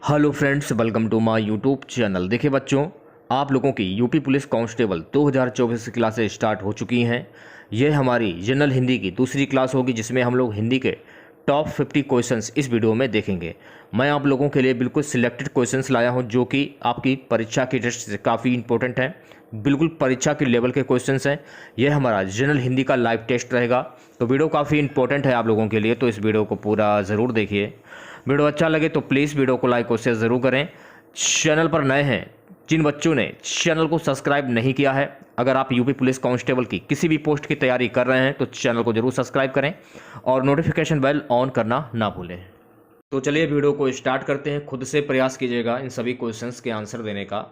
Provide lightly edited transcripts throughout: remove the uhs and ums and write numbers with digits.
Hello friends, welcome to my YouTube channel. देखिए बच्चों, आप लोगों की यूपी पुलिस कांस्टेबल 2024 की क्लासें स्टार्ट हो चुकी हैं। यह हमारी जनरल हिंदी की दूसरी क्लास होगी जिसमें हम लोग हिंदी के टॉप 50 क्वेश्चंस इस वीडियो में देखेंगे। मैं आप लोगों के लिए बिल्कुल सिलेक्टेड क्वेश्चंस लाया हूं जो कि आपकी परीक्षा की दृष्टि से काफ़ी इंपॉर्टेंट हैं। बिल्कुल परीक्षा के लेवल के क्वेश्चंस हैं। यह हमारा जनरल हिंदी का लाइव टेस्ट रहेगा, तो वीडियो काफ़ी इंपॉर्टेंट है आप लोगों के लिए, तो इस वीडियो को पूरा ज़रूर देखिए। वीडियो अच्छा लगे तो प्लीज़ वीडियो को लाइक और शेयर ज़रूर करें। चैनल पर नए हैं, जिन बच्चों ने चैनल को सब्सक्राइब नहीं किया है, अगर आप यूपी पुलिस कांस्टेबल की किसी भी पोस्ट की तैयारी कर रहे हैं तो चैनल को जरूर सब्सक्राइब करें और नोटिफिकेशन बेल ऑन करना ना भूलें। तो चलिए वीडियो को स्टार्ट करते हैं। खुद से प्रयास कीजिएगा इन सभी क्वेश्चंस के आंसर देने का।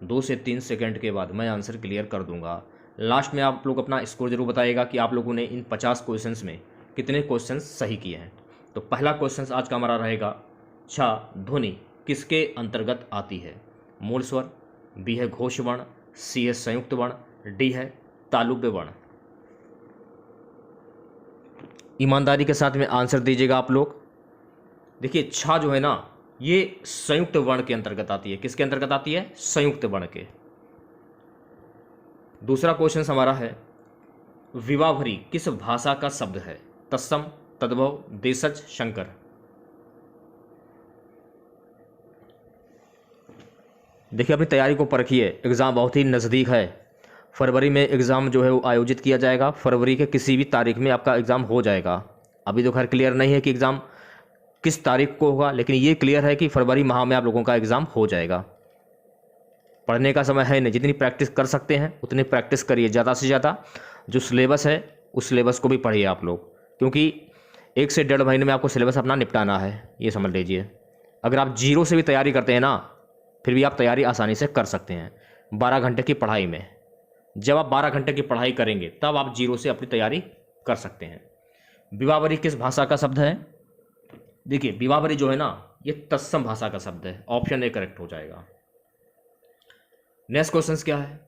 2 से 3 सेकंड के बाद मैं आंसर क्लियर कर दूंगा। लास्ट में आप लोग अपना स्कोर जरूर बताइएगा कि आप लोगों ने इन 50 क्वेश्चंस में कितने क्वेश्चंस सही किए हैं। तो पहला क्वेश्चन आज का हमारा रहेगा, छा ध्वनि किसके अंतर्गत आती है? मूल स्वर, बी है घोष वर्ण, सी है संयुक्त वर्ण, डी है तालुब्य वर्ण। ईमानदारी के साथ में आंसर दीजिएगा आप लोग। देखिए छा जो है ना, ये संयुक्त वर्ण के अंतर्गत आती है। किसके अंतर्गत आती है? संयुक्त वर्ण के। दूसरा क्वेश्चन हमारा है, विवाभरी किस भाषा का शब्द है? तत्सम, तद्भव, देशज, शंकर। देखिए अपनी तैयारी को परखिए, एग्ज़ाम बहुत ही नज़दीक है। फरवरी में एग्ज़ाम जो है वो आयोजित किया जाएगा। फरवरी के किसी भी तारीख में आपका एग्ज़ाम हो जाएगा। अभी तो खैर क्लियर नहीं है कि एग्ज़ाम किस तारीख को होगा, लेकिन ये क्लियर है कि फरवरी माह में आप लोगों का एग्ज़ाम हो जाएगा। पढ़ने का समय है नहीं, जितनी प्रैक्टिस कर सकते हैं उतनी प्रैक्टिस करिए, ज़्यादा से ज़्यादा। जो सिलेबस है उस सिलेबस को भी पढ़िए आप लोग, क्योंकि 1 से 1.5 महीने में आपको सिलेबस अपना निपटाना है, ये समझ लीजिए। अगर आप जीरो से भी तैयारी करते हैं ना, फिर भी आप तैयारी आसानी से कर सकते हैं 12 घंटे की पढ़ाई में। जब आप 12 घंटे की पढ़ाई करेंगे तब आप जीरो से अपनी तैयारी कर सकते हैं। विवाहवरी किस भाषा का शब्द है? देखिए विवाहवरी जो है ना, ये तत्सम भाषा का शब्द है। ऑप्शन ए करेक्ट हो जाएगा। नेक्स्ट क्वेश्चन क्या है?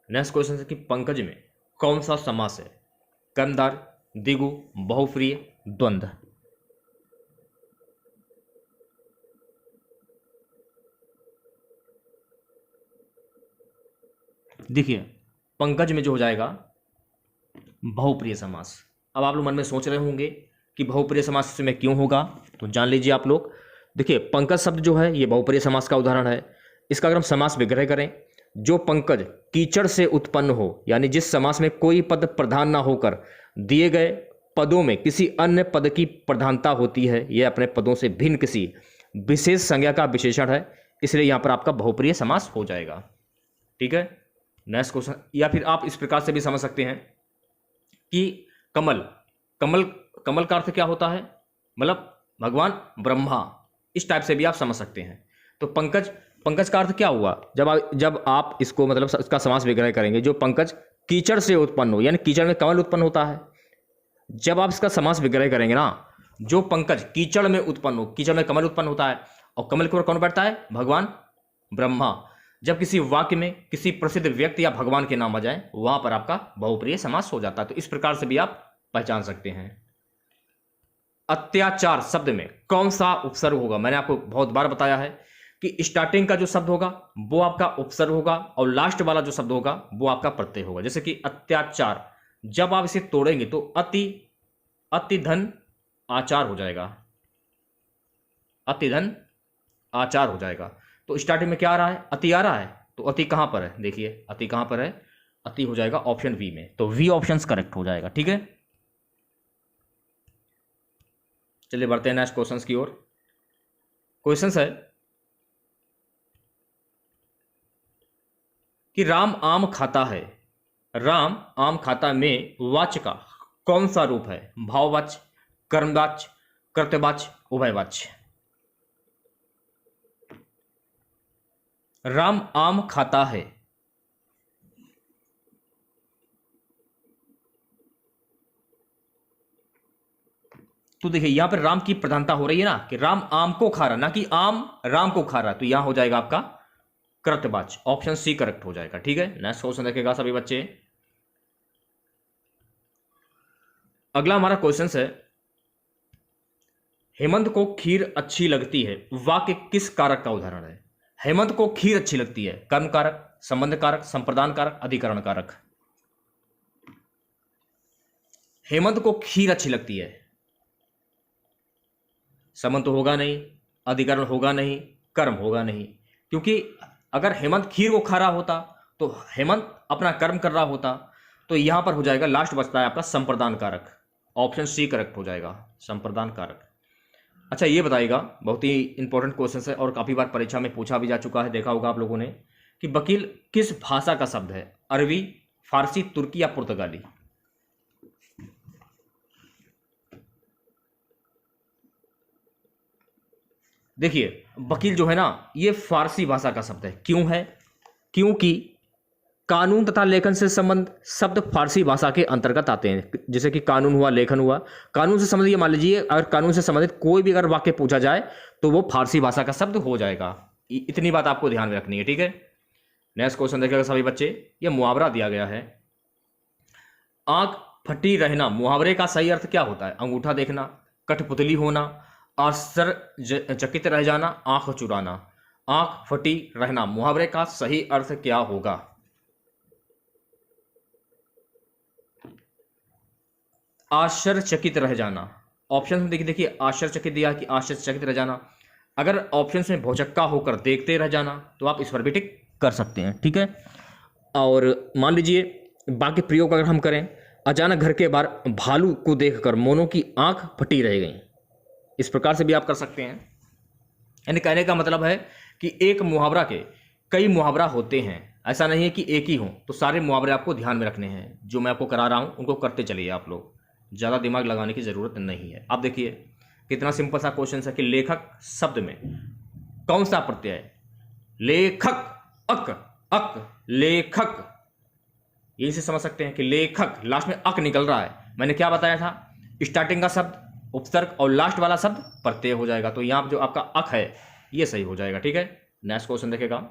नेक्स्ट क्वेश्चन है कि पंकज में कौन सा समास है? कर्मधार, द्विगु, बहुप्रिय, द्वंद्व। देखिए पंकज में जो हो जाएगा बहुप्रिय समास। अब आप लोग मन में सोच रहे होंगे कि बहुप्रिय समास में क्यों होगा, तो जान लीजिए आप लोग। देखिए पंकज शब्द जो है ये बहुप्रिय समास का उदाहरण है। इसका अगर हम समास विग्रह करें, जो पंकज कीचड़ से उत्पन्न हो, यानी जिस समास में कोई पद प्रधान ना होकर दिए गए पदों में किसी अन्य पद की प्रधानता होती है, यह अपने पदों से भिन्न किसी विशेष संज्ञा का विशेषण है, इसलिए यहां पर आपका बहुप्रिय समास हो जाएगा। ठीक है। नेक्स्ट क्वेश्चन, या फिर आप इस प्रकार से भी समझ सकते हैं कि कमल कमल कमल का अर्थ क्या होता है? मतलब भगवान ब्रह्मा। इस टाइप से भी आप समझ सकते हैं। तो पंकज, पंकज का अर्थ क्या हुआ? जब आप इसको मतलब इसका समास विग्रह करेंगे, जो पंकज कीचड़ से उत्पन्न हो, यानी कीचड़ में कमल उत्पन्न होता है। जब आप इसका समास विग्रह करेंगे ना, जो पंकज कीचड़ में उत्पन्न हो, कीचड़ में कमल उत्पन्न होता है, और कमल के ऊपर कौन बैठता है? भगवान ब्रह्मा। जब किसी वाक्य में किसी प्रसिद्ध व्यक्ति या भगवान के नाम आ जाए, वहां पर आपका बहुप्रिय समास हो जाता है। तो इस प्रकार से भी आप पहचान सकते हैं। अत्याचार शब्द में कौन सा उपसर्ग होगा? मैंने आपको बहुत बार बताया है कि स्टार्टिंग का जो शब्द होगा वो आपका उपसर्ग होगा, और लास्ट वाला जो शब्द होगा वो आपका प्रत्यय होगा। जैसे कि अत्याचार, जब आप इसे तोड़ेंगे तो अति, अति धन आचार हो जाएगा। अति धन आचार हो जाएगा। तो स्टार्टिंग में क्या आ रहा है? अति आ रहा है। तो अति कहां पर है? देखिए अति कहां पर है? अति हो जाएगा ऑप्शन बी में। तो वी ऑप्शन करेक्ट हो जाएगा। ठीक है, चलिए बढ़ते हैं नेक्स्ट क्वेश्चंस की ओर। क्वेश्चंस है कि राम आम खाता है। राम आम खाता में वाच्य का कौन सा रूप है? भाववाच्य, कर्मवाच्य, कर्तव्यवाच्य, उभयवाच्य। राम आम खाता है, तो देखिए यहां पर राम की प्रधानता हो रही है ना, कि राम आम को खा रहा, ना कि आम राम को खा रहा। तो यहां हो जाएगा आपका कर्तवाच्य। ऑप्शन सी करेक्ट हो जाएगा। ठीक है, नेक्स्ट क्वेश्चन देखेगा सभी बच्चे। अगला हमारा क्वेश्चन है, हेमंत को खीर अच्छी लगती है वाक्य किस कारक का उदाहरण है? हेमंत को खीर अच्छी लगती है, कर्म कारक, संबंध कारक, संप्रदान कारक, अधिकरण कारक। हेमंत को खीर अच्छी लगती है, संबंध तो होगा नहीं, अधिकरण होगा नहीं, कर्म होगा नहीं, क्योंकि अगर हेमंत खीर को खा रहा होता तो हेमंत अपना कर्म कर रहा होता, तो यहां पर हो जाएगा, लास्ट बचता है आपका संप्रदान कारक। ऑप्शन सी करेक्ट हो जाएगा, संप्रदान कारक। अच्छा ये बताइएगा, बहुत ही इंपॉर्टेंट क्वेश्चन है और काफी बार परीक्षा में पूछा भी जा चुका है, देखा होगा आप लोगों ने, कि वकील किस भाषा का शब्द है? अरबी, फारसी, तुर्की या पुर्तगाली? देखिए वकील जो है ना, ये फारसी भाषा का शब्द है। क्यों है? क्योंकि कानून तथा लेखन से संबंध शब्द फारसी भाषा के अंतर्गत आते हैं। जैसे कि कानून हुआ, लेखन हुआ। कानून से संबंधित, ये मान लीजिए अगर कानून से संबंधित कोई भी अगर वाक्य पूछा जाए तो वो फारसी भाषा का शब्द हो जाएगा। इतनी बात आपको ध्यान में रखनी है, ठीक है। नेक्स्ट क्वेश्चन देखिएगा सभी बच्चे, ये मुहावरा दिया गया है, आंख फटी रहना, मुहावरे का सही अर्थ क्या होता है? अंगूठा देखना, कठपुतली होना, आश्चर्यचकित रह जाना, आंख चुराना। आंख फटी रहना, मुहावरे का सही अर्थ क्या होगा? आश्चर्यचकित रह जाना। ऑप्शन में देखिए आश्चर्यचकित दिया कि आश्चर्यचकित रह जाना। अगर ऑप्शन में भौचक्का होकर देखते रह जाना तो आप इस पर भी टिक कर सकते हैं, ठीक है। और मान लीजिए बाकी प्रयोग अगर हम करें, अचानक घर के बाहर भालू को देखकर मोनू की आंख फटी रह गई, इस प्रकार से भी आप कर सकते हैं। यानी कहने का मतलब है कि एक मुहावरा के कई मुहावरा होते हैं, ऐसा नहीं है कि एक ही हो। तो सारे मुहावरे आपको ध्यान में रखने हैं, जो मैं आपको करा रहा हूं उनको करते चलिए आप लोग, ज़्यादा दिमाग लगाने की ज़रूरत नहीं है। आप देखिए कितना सिंपल सा क्वेश्चन है कि लेखक शब्द में कौन सा प्रत्यय है? लेखक, अक, अक, लेखक, यही से समझ सकते हैं कि लेखक, लास्ट में अक निकल रहा है। मैंने क्या बताया था? स्टार्टिंग का शब्द उपसर्ग और लास्ट वाला शब्द प्रत्यय हो जाएगा। तो यहां जो आपका अक है ये सही हो जाएगा, ठीक है। नेक्स्ट क्वेश्चन देखेगा,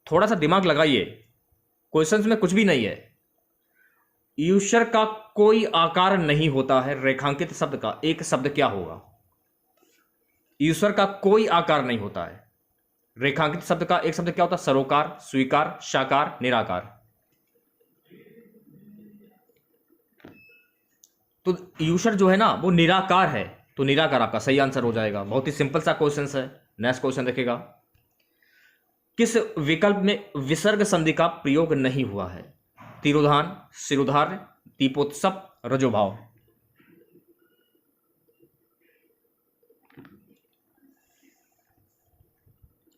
थोड़ा सा दिमाग लगाइए, क्वेश्चन में कुछ भी नहीं है। ईश्वर का कोई आकार नहीं होता है, रेखांकित शब्द का एक शब्द क्या होगा? ईश्वर का कोई आकार नहीं होता है, रेखांकित शब्द का एक शब्द क्या होता है? सरोकार, स्वीकार, साकार, निराकार। तो ईश्वर जो है ना वो निराकार है, तो निराकार आपका सही आंसर हो जाएगा। बहुत ही सिंपल सा क्वेश्चन है। नेक्स्ट क्वेश्चन देखेगा, किस विकल्प में विसर्ग संधि का प्रयोग नहीं हुआ है? तिरोधान, शिरोधार्य, दीपोत्सव, रजोभाव।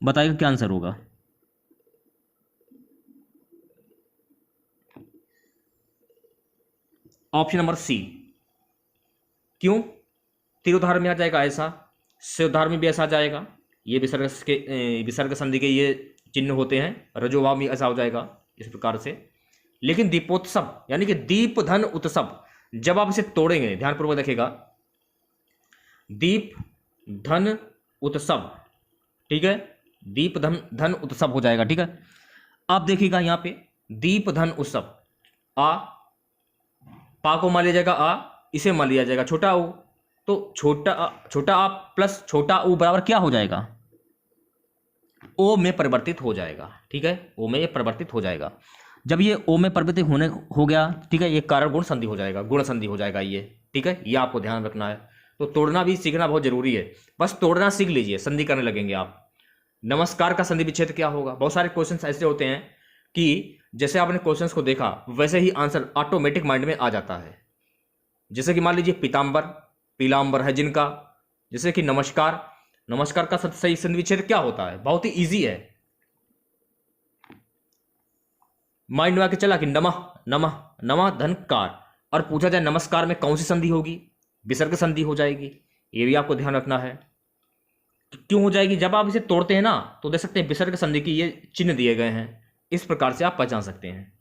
बताइएगा क्या आंसर होगा। Option number C. क्यों? तिरोधार में आ जाएगा ऐसा, शिरोधार में भी ऐसा आ जाएगा, ये विसर्ग संधि के ये चिन्ह होते हैं। रजोभाव में ऐसा हो जाएगा इस प्रकार से। लेकिन दीपोत्सव यानी कि दीप धन उत्सव, जब आप इसे तोड़ेंगे, ध्यानपूर्वक देखेगा, दीप धन उत्सव, ठीक है, दीप धन उत्सव हो जाएगा, ठीक है। आप देखिएगा यहां पे दीप धन उत्सव, आ, पा को मान लिया जाएगा आ, इसे मान लिया जाएगा छोटा ऊ, तो छोटा आ प्लस छोटा ऊ बराबर क्या हो जाएगा? ओ में परिवर्तित हो जाएगा, ठीक है, ओ में ये परिवर्तित हो जाएगा। जब ये ओ में परिवर्तित होने हो गया, ठीक है, ये कारण गुण संधि हो जाएगा, गुण संधि हो जाएगा ये, ठीक है, ये आपको ध्यान रखना है। तो तोड़ना भी सीखना बहुत जरूरी है, बस तोड़ना सीख लीजिए, संधि करने लगेंगे आप। नमस्कार का संधि विच्छेद क्या होगा? बहुत सारे क्वेश्चंस ऐसे होते हैं कि जैसे आपने क्वेश्चंस को देखा वैसे ही आंसर ऑटोमेटिक माइंड में आ जाता है। जैसे कि मान लीजिए पीतांबर, पीलांबर है जिनका, जैसे कि नमस्कार, नमस्कार का सही संधि विच्छेद क्या होता है? बहुत ही इजी है, माइंड में आके चला कि नमः नमः नमः धनकार, और पूछा जाए नमस्कार में कौन सी संधि होगी? विसर्ग संधि हो जाएगी। ये भी आपको ध्यान रखना है। क्यों हो जाएगी? जब आप इसे तोड़ते हैं ना तो देख सकते हैं विसर्ग संधि की ये चिन्ह दिए गए हैं, इस प्रकार से आप पहचान सकते हैं।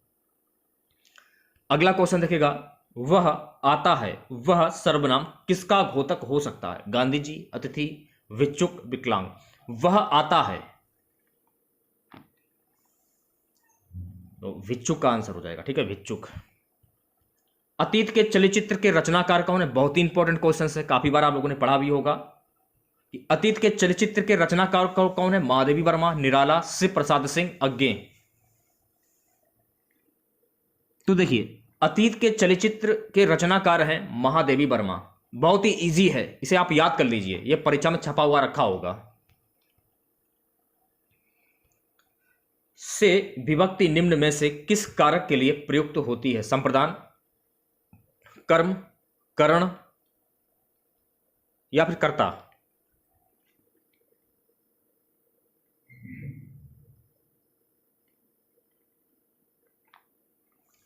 अगला क्वेश्चन देखिएगा, वह आता है, वह सर्वनाम किसका घोतक हो सकता है? गांधी जी, अतिथि, भिक्षुक, विकलांग। वह आता है, तो भिक्षुक का आंसर हो जाएगा, ठीक है, भिक्षुक। अतीत के चलचित्र के रचनाकार कौन है? बहुत ही इंपॉर्टेंट क्वेश्चन है, काफी बार आप लोगों ने पढ़ा भी होगा। अतीत के चलचित्र के रचनाकार कौन है? महादेवी वर्मा, निराला, शिव प्रसाद सिंह, अज्ञे। तो देखिए अतीत के चलचित्र के रचनाकार हैं महादेवी वर्मा। बहुत ही इजी है, इसे आप याद कर लीजिए, यह परीक्षा में छपा हुआ रखा होगा। से विभक्ति निम्न में से किस कारक के लिए प्रयुक्त होती है? संप्रदान, कर्म, करण या फिर कर्ता।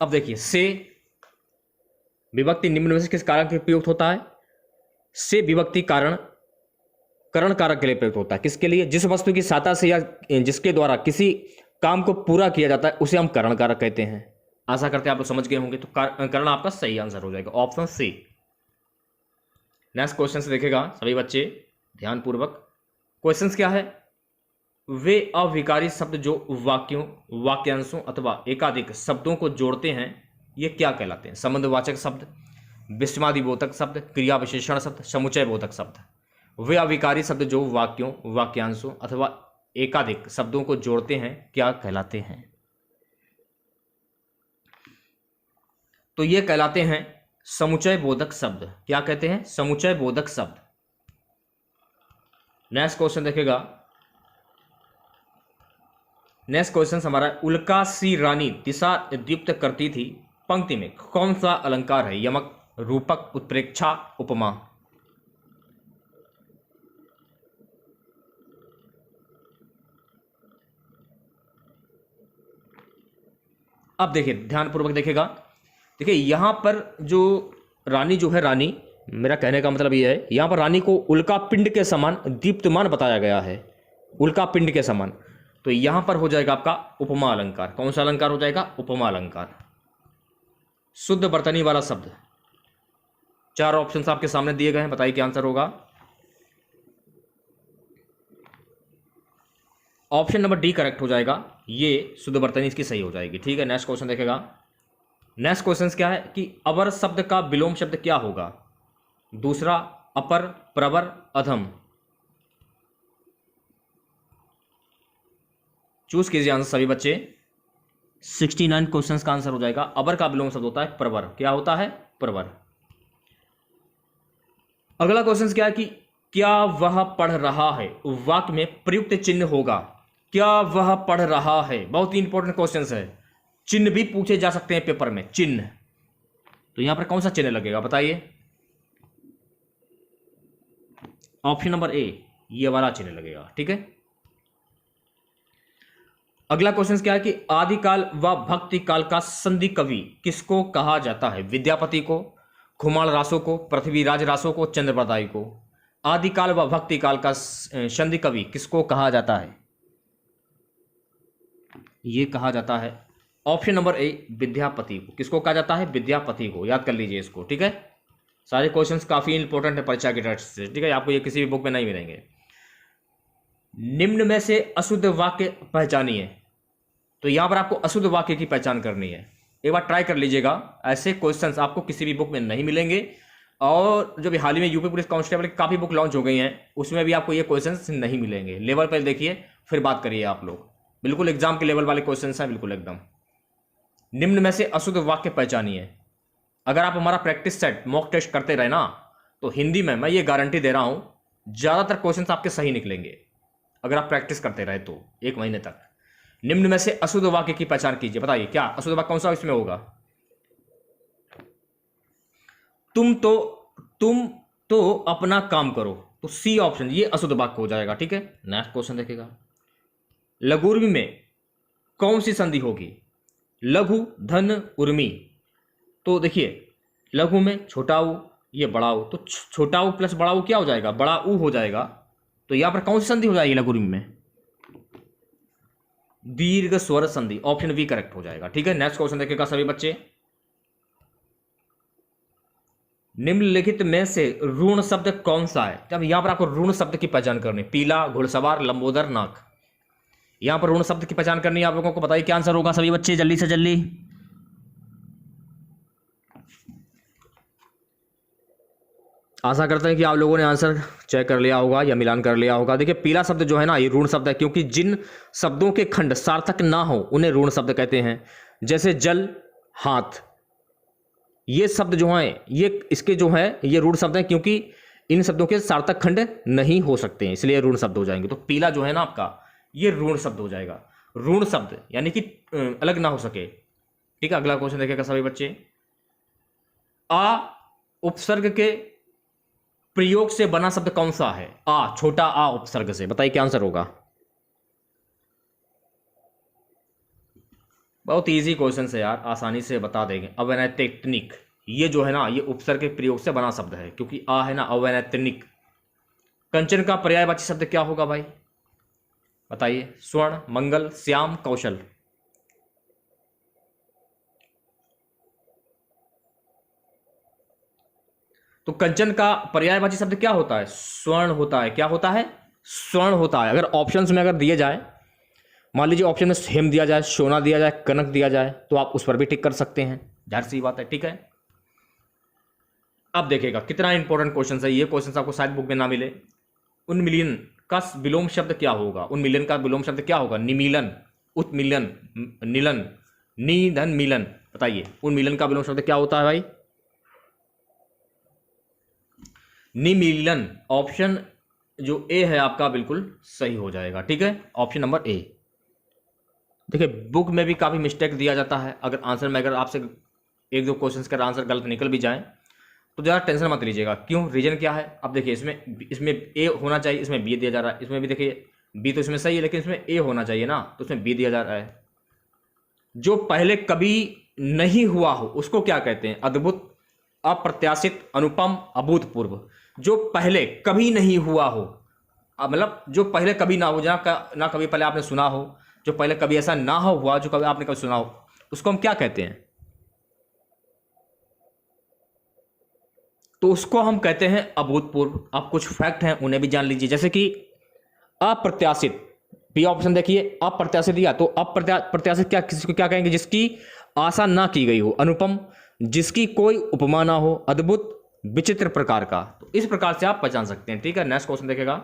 अब देखिए से विभक्ति निम्न में से किस कारक के लिए प्रयुक्त होता है? से विभक्ति कारण करण कारक के लिए प्रयुक्त होता है। किसके लिए? जिस वस्तु की सहायता से या जिसके द्वारा किसी काम को पूरा किया जाता है उसे हम करण कारक कहते हैं। आशा करते हैं आप लोग समझ गए होंगे। तो करण आपका सही आंसर हो जाएगा, ऑप्शन सी। नेक्स्ट क्वेश्चन से देखेगा सभी बच्चे ध्यानपूर्वक। क्वेश्चन क्या है? वे अविकारी शब्द जो वाक्यों, वाक्यांशों अथवा एकाधिक शब्दों को जोड़ते हैं ये क्या कहलाते हैं? संबंधवाचक शब्द, विस्मयादिबोधक शब्द, क्रिया विशेषण शब्द, समुच्चय बोधक शब्द। वे अविकारी शब्द जो वाक्यों, वाक्यांशों अथवा एकाधिक शब्दों को जोड़ते हैं क्या कहलाते हैं? तो ये कहलाते हैं समुच्चय बोधक शब्द। क्या कहते हैं? समुच्चय बोधक शब्द। नेक्स्ट क्वेश्चन देखेगा। नेक्स्ट क्वेश्चन हमारा, उल्का सी रानी दिशा दीप्त करती थी पंक्ति में कौन सा अलंकार है? यमक, रूपक, उत्प्रेक्षा, उपमा। अब देखिए ध्यानपूर्वक देखिएगा। देखिए यहां पर जो रानी जो है, रानी, मेरा कहने का मतलब यह है यहां पर रानी को उल्का पिंड के समान दीप्तमान बताया गया है, उल्का पिंड के समान। तो यहां पर हो जाएगा आपका उपमा अलंकार। कौन सा अलंकार हो जाएगा? उपमा अलंकार। शुद्ध बर्तनी वाला शब्द। चार ऑप्शंस आपके सामने दिए गए हैं, बताइए क्या आंसर होगा। ऑप्शन नंबर डी करेक्ट हो जाएगा, ये शुद्ध बर्तनी इसकी सही हो जाएगी। ठीक है, नेक्स्ट क्वेश्चन देखेगा। नेक्स्ट क्वेश्चन क्या है कि अवर शब्द का विलोम शब्द क्या होगा? दूसरा, अपर, प्रवर, अधम। चूज कीजिए आंसर सभी बच्चे। 69 क्वेश्चंस का आंसर हो जाएगा। अवर का विलोम शब्द होता है प्रवर। क्या होता है? प्रवर। अगला क्वेश्चन क्या है कि क्या वह पढ़ रहा है वाक्य में प्रयुक्त चिन्ह होगा? क्या वह पढ़ रहा है, बहुत ही इंपॉर्टेंट क्वेश्चन है। चिन्ह भी पूछे जा सकते हैं पेपर में, चिन्ह। तो यहां पर कौन सा चिन्ह लगेगा बताइए। ऑप्शन नंबर ए, ये वाला चिन्ह लगेगा। ठीक है, अगला क्वेश्चन क्या है कि आदिकाल व भक्ति काल का संधि कवि किसको कहा जाता है? विद्यापति को, खुमाण रासो को, पृथ्वीराज रासो को, चंद्रप्रदाय को। आदिकाल व भक्ति काल का संधि कवि किसको कहा जाता है? ये कहा जाता है ऑप्शन नंबर ए, विद्यापति को। किसको कहा जाता है? विद्यापति को। याद कर लीजिए इसको। ठीक है, सारे क्वेश्चंस काफी इंपॉर्टेंट है परीक्षा की दृष्टि से। ठीक है, आपको ये किसी भी बुक में नहीं मिलेंगे। निम्न में से अशुद्ध वाक्य पहचानिए। तो यहां पर आपको अशुद्ध वाक्य की पहचान करनी है। एक बार ट्राई कर लीजिएगा, ऐसे क्वेश्चंस आपको किसी भी बुक में नहीं मिलेंगे। और जो भी हाल ही में यूपी पुलिस कांस्टेबल की काफी बुक लॉन्च हो गई हैं, उसमें भी आपको ये क्वेश्चंस नहीं मिलेंगे। लेवल पर देखिए फिर बात करिए आप लोग। बिल्कुल एग्जाम के लेवल वाले क्वेश्चंस हैं, बिल्कुल एकदम। निम्न में से अशुद्ध वाक्य पहचानिए। अगर आप हमारा प्रैक्टिस सेट मॉक टेस्ट करते रहे ना, तो हिंदी में मैं ये गारंटी दे रहा हूं ज्यादातर क्वेश्चंस आपके सही निकलेंगे, अगर आप प्रैक्टिस करते रहे तो 1 महीने तक। निम्न में से अशुद्ध वाक्य की पहचान कीजिए। बताइए क्या अशुद्ध वाक्य कौन सा इसमें होगा? तुम तो अपना काम करो, तो सी ऑप्शन, ये अशुद्ध वाक्य हो जाएगा। ठीक है, नेक्स्ट क्वेश्चन देखेगा। लघुर्मी में कौन सी संधि होगी? लघु, धन, उर्मी। तो देखिए लघु में छोटा ऊ, ये बड़ा ऊ, तो छोटा ऊ प्लस बड़ा ऊ क्या हो जाएगा? बड़ा ऊ हो जाएगा। तो यहां पर कौन सी संधि हो जाएगी लघुर्मी में? दीर्घ स्वर संधि। ऑप्शन बी करेक्ट हो जाएगा। ठीक है, नेक्स्ट क्वेश्चन देखेगा सभी बच्चे। निम्नलिखित में से ऋण शब्द कौन सा है? तब यहां पर आपको ऋण शब्द की पहचान करनी। पीला, घुड़सवार, लंबोदर, नाक। यहां पर ऋण शब्द की पहचान करनी है आप लोगों को। बताइए क्या आंसर होगा सभी बच्चे, जल्दी से जल्दी। आशा करते हैं कि आप लोगों ने आंसर चेक कर लिया होगा या मिलान कर लिया होगा। देखिए पीला शब्द जो है ना, ये ऋण शब्द है, क्योंकि जिन शब्दों के खंड सार्थक ना हो उन्हें ऋण शब्द कहते हैं। जैसे जल, हाथ, ये शब्द जो हैं ये इसके जो है ये ऋण शब्द हैं, क्योंकि इन शब्दों के सार्थक खंड नहीं हो सकते हैं, इसलिए ऋण शब्द हो जाएंगे। तो पीला जो है ना आपका, ये ऋण शब्द हो जाएगा। ऋण शब्द यानी कि अलग ना हो सके। ठीक है, अगला क्वेश्चन देखेगा सभी बच्चे। आ उपसर्ग के प्रयोग से बना शब्द कौन सा है? आ, छोटा आ उपसर्ग से। बताइए क्या आंसर होगा। बहुत इजी क्वेश्चन है यार, आसानी से बता देंगे। अवैतनिक, ये जो है ना ये उपसर्ग के प्रयोग से बना शब्द है, क्योंकि आ है ना अवैतनिक। कंचन का पर्यायवाची शब्द क्या होगा भाई? बताइए। स्वर्ण, मंगल, श्याम, कौशल। तो कंचन का पर्यायवाची शब्द क्या होता है? स्वर्ण होता है। क्या होता है? स्वर्ण होता है। अगर ऑप्शंस में अगर दिए जाए, मान लीजिए ऑप्शन में हेम दिया जाए, सोना दिया जाए, कनक दिया जाए, तो आप उस पर भी टिक कर सकते हैं, जाहिर सी बात है। ठीक है, अब देखिएगा कितना इंपॉर्टेंट क्वेश्चन है ये। क्वेश्चन आपको शायद बुक में ना मिले। उन्मिलन का विलोम शब्द क्या होगा? उन्मिलन का विलोम शब्द क्या होगा? निमीलन, उत्मिलन, निलन, निधन मिलन। बताइए उन्मिलन का विलोम शब्द क्या होता है भाई? निमीलन। ऑप्शन जो ए है आपका बिल्कुल सही हो जाएगा। ठीक है, ऑप्शन नंबर ए। देखिए बुक में भी काफ़ी मिस्टेक दिया जाता है। अगर आंसर में अगर आपसे एक दो क्वेश्चंस का आंसर गलत निकल भी जाए तो ज़्यादा टेंशन मत लीजिएगा। क्यों? रीजन क्या है? अब देखिए इसमें ए होना चाहिए, इसमें बी दिया जा रहा है। इसमें भी देखिए बी तो इसमें सही है, लेकिन इसमें ए होना चाहिए ना, तो इसमें बी दिया जा रहा है। जो पहले कभी नहीं हुआ हो उसको क्या कहते हैं? अद्भुत, अप्रत्याशित, अनुपम, अभूतपूर्व। जो पहले कभी नहीं हुआ हो, मतलब जो पहले कभी ना हो, जहाँ ना कभी पहले आपने सुना हो, जो पहले कभी ऐसा ना हो हुआ जो कभी आपने कभी सुना हो, उसको हम क्या कहते हैं? तो उसको हम कहते हैं अभूतपूर्व। आप कुछ फैक्ट हैं उन्हें भी जान लीजिए। जैसे कि अप्रत्याशित, बी ऑप्शन देखिए, अप्रत्याशित दिया, तो अप्रत्याशित क्या, किसी को क्या कहेंगे? जिसकी आशा ना की गई हो। अनुपम, जिसकी कोई उपमा ना हो। अद्भुत, विचित्र प्रकार का। तो इस प्रकार से आप पहचान सकते हैं। ठीक है, नेक्स्ट क्वेश्चन देखेगा।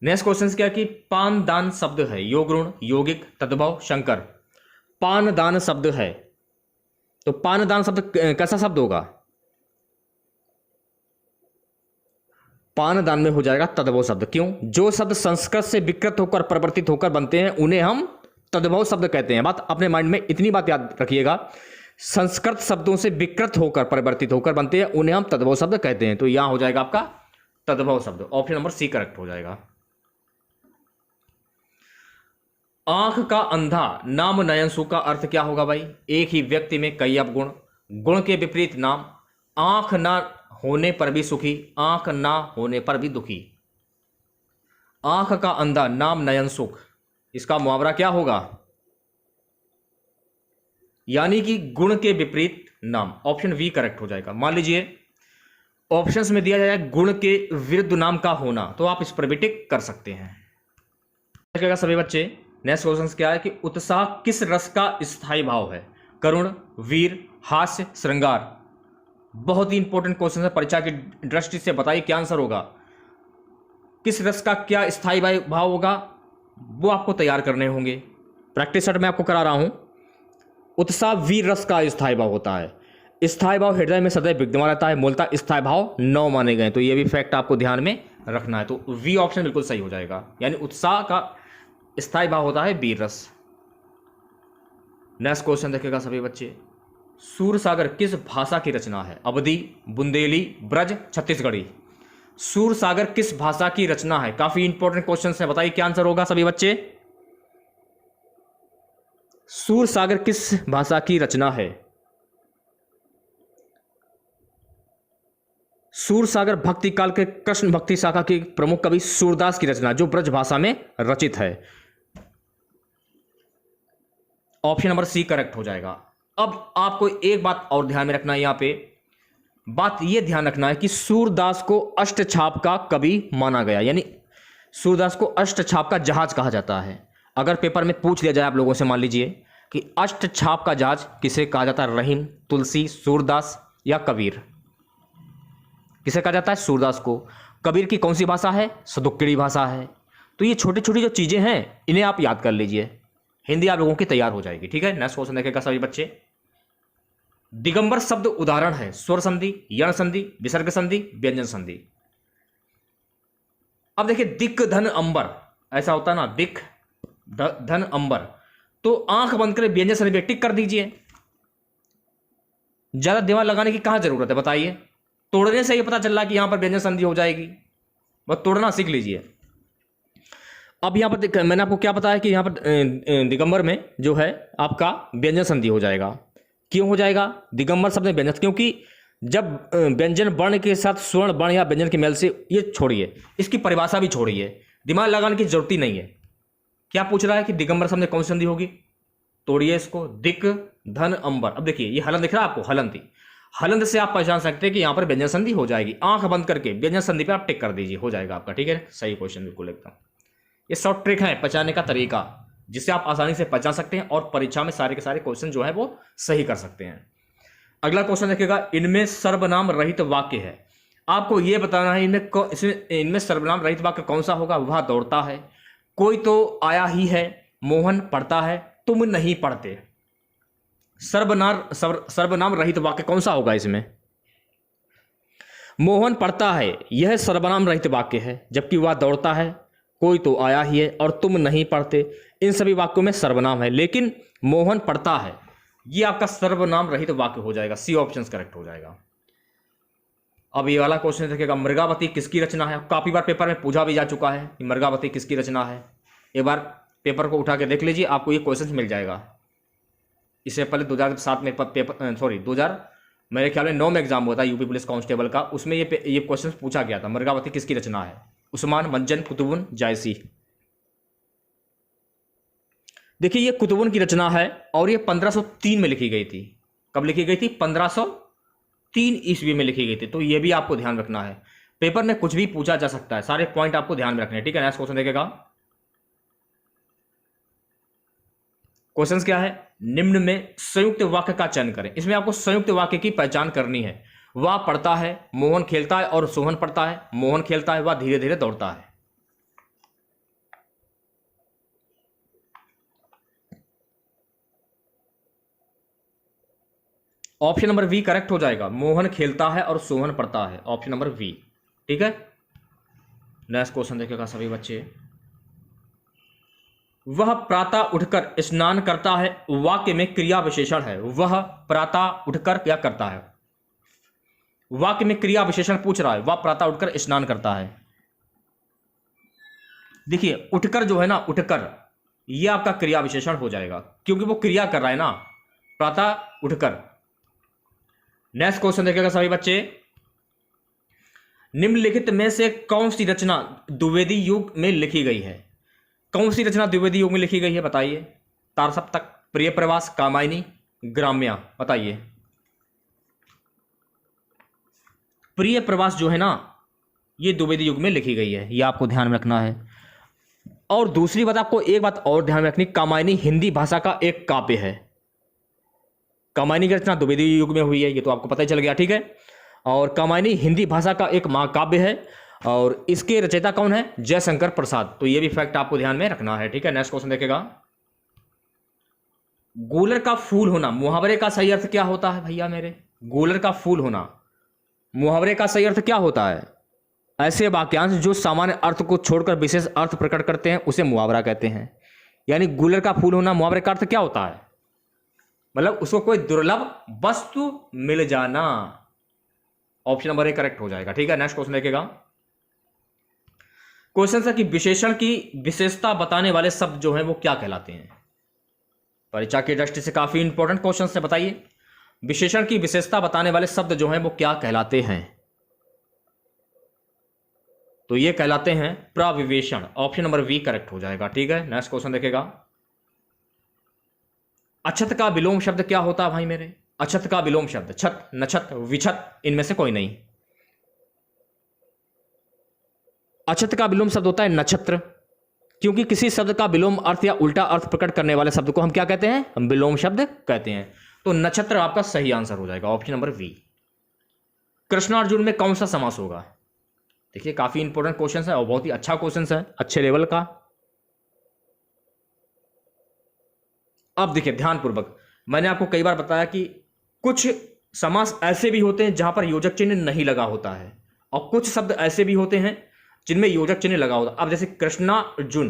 नेक्स्ट क्वेश्चन क्या है कि पान दान शब्द है योग ऋण, यौगिक, तद्भव, शंकर। पान दान शब्द है, तो पान दान शब्द कैसा शब्द होगा? पान दान में हो जाएगा तद्भव शब्द। क्यों? जो शब्द संस्कृत से विकृत होकर परिवर्तित होकर बनते हैं उन्हें हम तद्भव शब्द कहते हैं। बात अपने माइंड में इतनी बात याद रखिएगा, संस्कृत शब्दों से विकृत होकर परिवर्तित होकर बनते हैं उन्हें हम तद्भव शब्द कहते हैं। तो यहां हो जाएगा आपका तद्भव शब्द। ऑप्शन नंबर सी करेक्ट हो जाएगा। आंख का अंधा नाम नयन सु का अर्थ क्या होगा भाई? एक ही व्यक्ति में कई अवगुण, गुण के विपरीत नाम, आंख ना होने पर भी सुखी, आंख ना होने पर भी दुखी। आंख का अंधा नाम नयन सुख, इसका मुहावरा क्या होगा? यानी कि गुण के विपरीत नाम। ऑप्शन वी करेक्ट हो जाएगा। मान लीजिए ऑप्शंस में दिया जाए गुण के विरुद्ध नाम का होना, तो आप इस पर भी टिक कर सकते हैं। सभी बच्चे नेक्स्ट क्वेश्चन क्या है कि उत्साह किस रस का स्थायी भाव है? करुण, वीर, हास्य, श्रृंगार। बहुत ही इंपॉर्टेंट क्वेश्चन है परीक्षा की दृष्टि से। बताइए क्या आंसर होगा? किस रस का क्या स्थायी भाव होगा, वो आपको तैयार करने होंगे। प्रैक्टिस सेट में आपको करा रहा हूं। उत्साह वीर रस का स्थायी भाव होता है। स्थायी भाव हृदय में सदैव विद्यमान रहता है। मूलतः स्थायी भाव 9 माने गए, तो ये भी फैक्ट आपको ध्यान में रखना है। तो वी ऑप्शन बिल्कुल सही हो जाएगा, यानी उत्साह का स्थायी भाव होता है वीर रस। नेक्स्ट क्वेश्चन देखेगा सभी बच्चे। सूरसागर किस भाषा की रचना है? अवधी, बुंदेली, ब्रज, छत्तीसगढ़ी। सूरसागर किस भाषा की रचना है? काफी इंपॉर्टेंट क्वेश्चन है। बताइए क्या आंसर होगा सभी बच्चे? सूरसागर किस भाषा की रचना है? सूरसागर भक्ति काल के कृष्ण भक्ति शाखा की प्रमुख कवि सूरदास की रचना, जो ब्रज भाषा में रचित है। ऑप्शन नंबर सी करेक्ट हो जाएगा। अब आपको एक बात और ध्यान में रखना है, यहां पे बात यह ध्यान रखना है कि सूरदास को अष्टछाप का कवि माना गया, यानी सूरदास को अष्टछाप का जहाज कहा जाता है। अगर पेपर में पूछ लिया जाए आप लोगों से, मान लीजिए कि अष्ट छाप का जहाज किसे कहा जाता है? रहीम, तुलसी, सूरदास या कबीर? किसे कहा जाता है? सूरदास को। कबीर की कौन सी भाषा है? सदुक्कड़ी भाषा है। तो ये छोटी छोटी जो चीजें हैं इन्हें आप याद कर लीजिए, हिंदी आप लोगों की तैयार हो जाएगी। ठीक है, नेक्स्ट क्वेश्चन देखेगा सभी बच्चे। दिगंबर शब्द उदाहरण है स्वर संधि, यण संधि, विसर्ग संधि, व्यंजन संधि। अब देखिए दिक धन अंबर, ऐसा होता है ना, दिक धन अंबर, तो आंख बंद कर व्यंजन संधि पे टिक कर दीजिए। ज्यादा दिमाग लगाने की कहां जरूरत है बताइए, तोड़ने से ही पता चल रहा है कि यहां पर व्यंजन संधि हो जाएगी, बस तोड़ना सीख लीजिए। अब यहां पर मैंने आपको क्या बताया कि यहां पर दिगंबर में जो है आपका व्यंजन संधि हो जाएगा। क्यों हो जाएगा? दिगंबर शब्द में व्यंजन, क्योंकि जब व्यंजन वर्ण के साथ स्वर्ण वर्ण या व्यंजन के मेल से, ये छोड़िए, इसकी परिभाषा भी छोड़िए, दिमाग लगाने की जरूरत ही नहीं है। क्या पूछ रहा है कि दिगंबर शब्द में कौन सी संधि होगी? तोड़िए इसको, दिक धन अंबर। अब देखिए ये हलन दिख रहा है आपको, हलन थी, हलंत से आप पहचान सकते हैं कि यहां पर व्यंजन संधि हो जाएगी। आंख बंद करके व्यंजन संधि पे आप टिक कर दीजिए, हो जाएगा आपका। ठीक है, सही क्वेश्चन बिल्कुल एकदम। ये शॉर्ट ट्रिक है पहचानने का तरीका, जिससे आप आसानी से पहचान सकते हैं और परीक्षा में सारे के सारे क्वेश्चन जो है वो सही कर सकते हैं। अगला क्वेश्चन देखिएगा, इनमें सर्वनाम रहित वाक्य है। आपको यह बताना है इनमें सर्वनाम रहित वाक्य कौन सा होगा? वह दौड़ता है, कोई तो आया ही है, मोहन पढ़ता है, तुम नहीं पढ़ते। सर्वनाम रहित वाक्य कौन सा होगा इसमें? मोहन पढ़ता है यह सर्वनाम रहित वाक्य है, जबकि वह दौड़ता है, कोई तो आया ही है और तुम नहीं पढ़ते, इन सभी वाक्यों में सर्वनाम है, लेकिन मोहन पढ़ता है ये आपका सर्वनाम रहित वाक्य हो जाएगा। सी ऑप्शन करेक्ट हो जाएगा। अब ये वाला क्वेश्चन देखिएगा, मृगावती किसकी रचना है? काफी बार पेपर में पूछा भी जा चुका है कि मृगावती किसकी रचना है। एक बार पेपर को उठा के देख लीजिए, आपको ये क्वेश्चन मिल जाएगा। इससे पहले 2007 में पेपर 2000 मेरे ख्याल में 9 में एग्जाम हुआ था यूपी पुलिस कांस्टेबल का, उसमें ये क्वेश्चन पूछा गया था, मृगावती किसकी रचना है? उस्मान, मंजन, कुतुबुन, जायसी। देखिए ये कुतुबुन की रचना है और ये 1503 में लिखी गई थी। कब लिखी गई थी? 1503 ईस्वी में लिखी गई थी। तो ये भी आपको ध्यान रखना है, पेपर में कुछ भी पूछा जा सकता है, सारे पॉइंट आपको ध्यान में रखने हैं। ठीक है, नेक्स्ट क्वेश्चन देखेगा। क्वेश्चन क्या है? निम्न में संयुक्त वाक्य का चयन करें। इसमें आपको संयुक्त वाक्य की पहचान करनी है। वह पढ़ता है, मोहन खेलता है और सोहन पढ़ता है। मोहन खेलता है, वह धीरे धीरे दौड़ता है। ऑप्शन नंबर वी करेक्ट हो जाएगा। मोहन खेलता है और सोहन पढ़ता है, ऑप्शन नंबर वी। ठीक है, नेक्स्ट क्वेश्चन देखेगा सभी बच्चे। वह प्रातः उठकर स्नान करता है, वाक्य में क्रिया विशेषण है। वह प्रातः उठकर क्या करता है? वाक्य में क्रिया विशेषण पूछ रहा है, वह प्रातः उठकर स्नान करता है। देखिए उठकर जो है ना, उठकर ये आपका क्रिया विशेषण हो जाएगा, क्योंकि वो क्रिया कर रहा है ना, प्रातः उठकर। नेक्स्ट क्वेश्चन देखिएगा सभी बच्चे। निम्नलिखित में से कौन सी रचना द्विवेदी युग में लिखी गई है? कौन सी रचना द्विवेदी युग में लिखी गई है बताइए? तारसप्तक, प्रिय प्रवास, कामायनी, ग्राम्या, बताइए। प्रिय प्रवास जो है ना, ये द्विवेदी युग में लिखी गई है, ये आपको ध्यान में रखना है। और दूसरी बात, आपको एक बात और ध्यान में रखनी, कामायनी हिंदी भाषा का एक काव्य है। कामायनी की रचना द्विवेदी युग में हुई है, ये तो आपको पता ही चल गया। ठीक है, और कामायनी हिंदी भाषा का एक महाकाव्य है और इसके रचयिता कौन है? जयशंकर प्रसाद। तो ये भी फैक्ट आपको ध्यान में रखना है। ठीक है, नेक्स्ट क्वेश्चन देखेगा। गूलर का फूल होना, मुहावरे का सही अर्थ क्या होता है भैया मेरे? गूलर का फूल होना, मुहावरे का सही अर्थ क्या होता है? ऐसे वाक्यांश जो सामान्य अर्थ को छोड़कर विशेष अर्थ प्रकट करते हैं उसे मुहावरा कहते हैं। यानी गूलर का फूल होना, मुहावरे का अर्थ क्या होता है? मतलब उसको कोई दुर्लभ वस्तु मिल जाना। ऑप्शन नंबर ए करेक्ट हो जाएगा। ठीक है, नेक्स्ट क्वेश्चन देखेगा। क्वेश्चन है कि विशेषण की विशेषता बताने वाले शब्द जो हैं वो क्या कहलाते हैं? परीक्षा की दृष्टि से काफी इंपॉर्टेंट क्वेश्चन है, बताइए। विशेषण की विशेषता बताने वाले शब्द जो हैं वो क्या कहलाते हैं? तो ये कहलाते हैं प्रविवेशण। ऑप्शन नंबर वी करेक्ट हो जाएगा। ठीक है, नेक्स्ट क्वेश्चन देखेगा। अछत का विलोम शब्द क्या होता है भाई मेरे? अछत का विलोम शब्द, छत, नछत, विछत, इनमें से कोई नहीं। अछत का विलोम शब्द होता है नक्षत्र, क्योंकि किसी शब्द का विलोम अर्थ या उल्टा अर्थ प्रकट करने वाले शब्द को हम क्या कहते हैं? हम विलोम शब्द कहते हैं। तो नक्षत्र आपका सही आंसर हो जाएगा, ऑप्शन नंबर बी। कृष्णार्जुन में कौन सा समास होगा? देखिए काफी इंपॉर्टेंट क्वेश्चन है और बहुत ही अच्छा क्वेश्चन है, अच्छे लेवल का। अब देखिए ध्यानपूर्वक, मैंने आपको कई बार बताया कि कुछ समास ऐसे भी होते हैं जहां पर योजक चिन्ह नहीं लगा होता है, और कुछ शब्द ऐसे भी होते हैं जिनमें योजक चिन्ह लगा होता है। अब जैसे कृष्णार्जुन,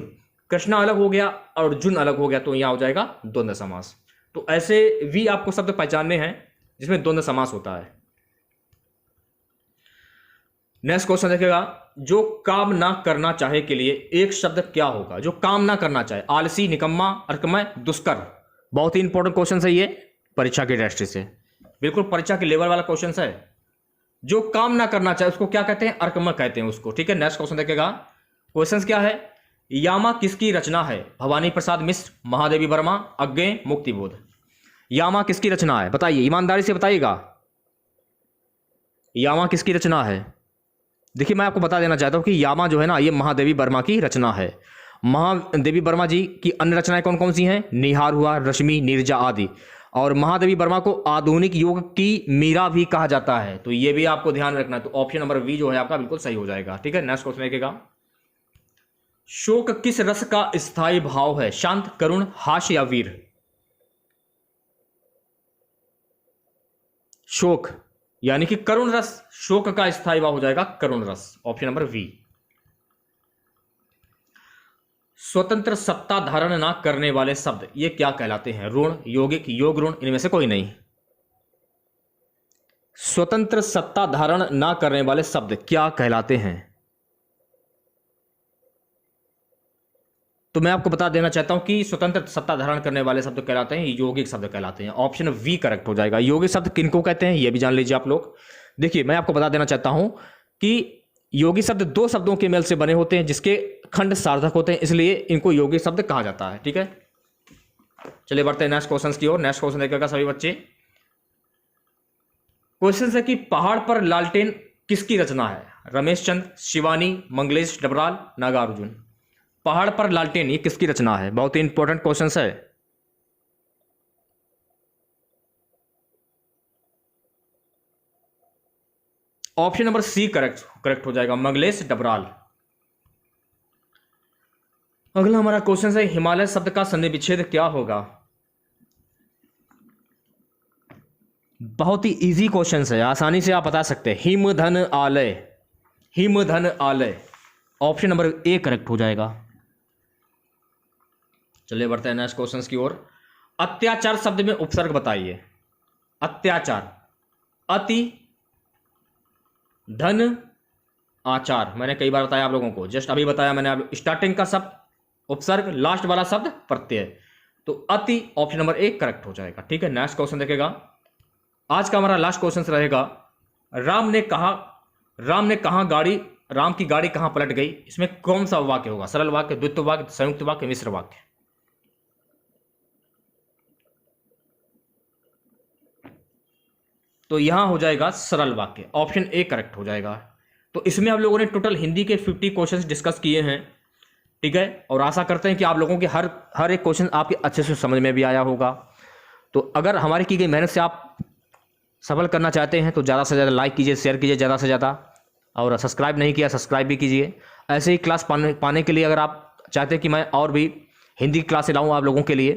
कृष्णा अलग हो गया और अर्जुन अलग हो गया, तो यहां हो जाएगा द्वंद्व समास। तो ऐसे भी आपको शब्द पहचानने हैं जिसमें द्वंद्व समास होता है। नेक्स्ट क्वेश्चन देखिएगा, जो काम ना करना चाहे के लिए एक शब्द क्या होगा? जो काम ना करना चाहे, आलसी, निकम्मा, अर्कमय, दुष्कर। बहुत ही इंपॉर्टेंट क्वेश्चन है ये, परीक्षा की दृष्टि से बिल्कुल परीक्षा के लेवल वाला क्वेश्चन है। जो काम ना करना चाहे उसको क्या कहते हैं? अर्कमय कहते हैं उसको, ठीक है। नेक्स्ट क्वेश्चन देखिएगा, क्वेश्चन क्या है? यामा किसकी रचना है? भवानी प्रसाद मिश्र, महादेवी वर्मा, अज्ञेय, मुक्तिबोध। यामा किसकी रचना है? बताइए, ईमानदारी से बताइएगा, यामा किसकी रचना है? देखिए मैं आपको बता देना चाहता हूं कि यामा जो है ना, ये महादेवी वर्मा की रचना है। महादेवी वर्मा जी की अन्य रचनाएं कौन कौन सी हैं? निहार हुआ, रश्मि, नीरजा आदि। और महादेवी वर्मा को आधुनिक युग की मीरा भी कहा जाता है, तो ये भी आपको ध्यान रखना है। तो ऑप्शन नंबर बी जो है आपका बिल्कुल सही हो जाएगा, ठीक है। नेक्स्ट क्वेश्चन देखेगा, शोक किस रस का स्थायी भाव है? शांत, करुण, हास्य या वीर? शोक यानी कि करुण रस, शोक का स्थायी भाव हो जाएगा करुण रस, ऑप्शन नंबर वी। स्वतंत्र सत्ता धारण ना करने वाले शब्द ये क्या कहलाते हैं? ऋण, यौगिक, योग ऋण, इनमें से कोई नहीं। स्वतंत्र सत्ता धारण ना करने वाले शब्द क्या कहलाते हैं? तो मैं आपको बता देना चाहता हूं कि स्वतंत्र सत्ता धारण करने वाले शब्द कहलाते हैं यौगिक शब्द कहलाते हैं, ऑप्शन वी करेक्ट हो जाएगा। यौगिक शब्द किनको कहते हैं ये भी जान लीजिए आप लोग। देखिए मैं आपको बता देना चाहता हूं कि योगी शब्द दो शब्दों के मेल से बने होते हैं जिसके खंड सार्थक होते हैं, इसलिए इनको योगी शब्द कहा जाता है, ठीक है। चलिए बढ़ते हैं नेक्स्ट क्वेश्चन की ओर। नेक्स्ट क्वेश्चन देखिएगा सभी बच्चे, क्वेश्चन है कि पहाड़ पर लालटेन किसकी रचना है? रमेश चंद्र, शिवानी, मंगलेश डबराल, नागार्जुन। पहाड़ पर लालटेन ये किसकी रचना है? बहुत ही इंपॉर्टेंट क्वेश्चन है। ऑप्शन नंबर सी करेक्ट हो जाएगा, मंगलेश डबराल। अगला हमारा क्वेश्चन है, हिमालय शब्द का संधि विच्छेद क्या होगा? बहुत ही इजी क्वेश्चन है, आसानी से आप बता सकते हैं। हिम धन आलय, हिम धन आलय, ऑप्शन नंबर ए करेक्ट हो जाएगा। चलिए बढ़ते हैं नेक्स्ट क्वेश्चन की ओर। अत्याचार शब्द में उपसर्ग बताइए। अत्याचार, अति, धन, आचार। मैंने कई बार बताया आप लोगों को, जस्ट अभी बताया मैंने। स्टार्टिंग का शब्द उपसर्ग, लास्ट वाला शब्द प्रत्यय, तो अति ऑप्शन नंबर ए करेक्ट हो जाएगा, ठीक है। नेक्स्ट क्वेश्चन देखेगा, आज का हमारा लास्ट क्वेश्चन रहेगा, राम ने कहा गाड़ी, राम की गाड़ी कहां पलट गई? इसमें कौन सा वाक्य होगा? सरल वाक्य, द्वित्व वाक्य, संयुक्त वाक्य, मिश्र वाक्य? तो यहां हो जाएगा सरल वाक्य, ऑप्शन ए करेक्ट हो जाएगा। तो इसमें आप लोगों ने टोटल हिंदी के 50 क्वेश्चंस डिस्कस किए हैं, ठीक है। और आशा करते हैं कि आप लोगों के हर एक क्वेश्चन आपके अच्छे से समझ में भी आया होगा। तो अगर हमारी की गई मेहनत से आप सफल करना चाहते हैं तो ज़्यादा से ज़्यादा लाइक कीजिए, शेयर कीजिए ज़्यादा से ज़्यादा, और सब्सक्राइब नहीं किया सब्सक्राइब भी कीजिए। ऐसे ही क्लास पाने के लिए अगर आप चाहते हैं कि मैं और भी हिंदी क्लास लाऊँ आप लोगों के लिए,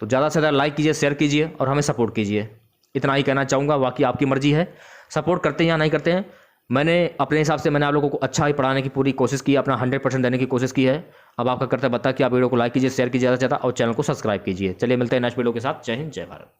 तो ज़्यादा से ज़्यादा लाइक कीजिए, शेयर कीजिए और हमें सपोर्ट कीजिए। इतना ही कहना चाहूँगा, बाकी आपकी मर्जी है, सपोर्ट करते हैं या नहीं करते हैं। मैंने अपने हिसाब से मैंने आप लोगों को अच्छा ही पढ़ाने की पूरी कोशिश की, अपना 100% देने की कोशिश की है। अब आपका कर्तव्य बनता है कि आप वीडियो को लाइक कीजिए, शेयर कीजिए ज़्यादा से ज़्यादा और चैनल को सब्सक्राइब कीजिए। चलिए मिलते हैं नेक्स्ट वीडियो के साथ। जय हिंद, जय भारत।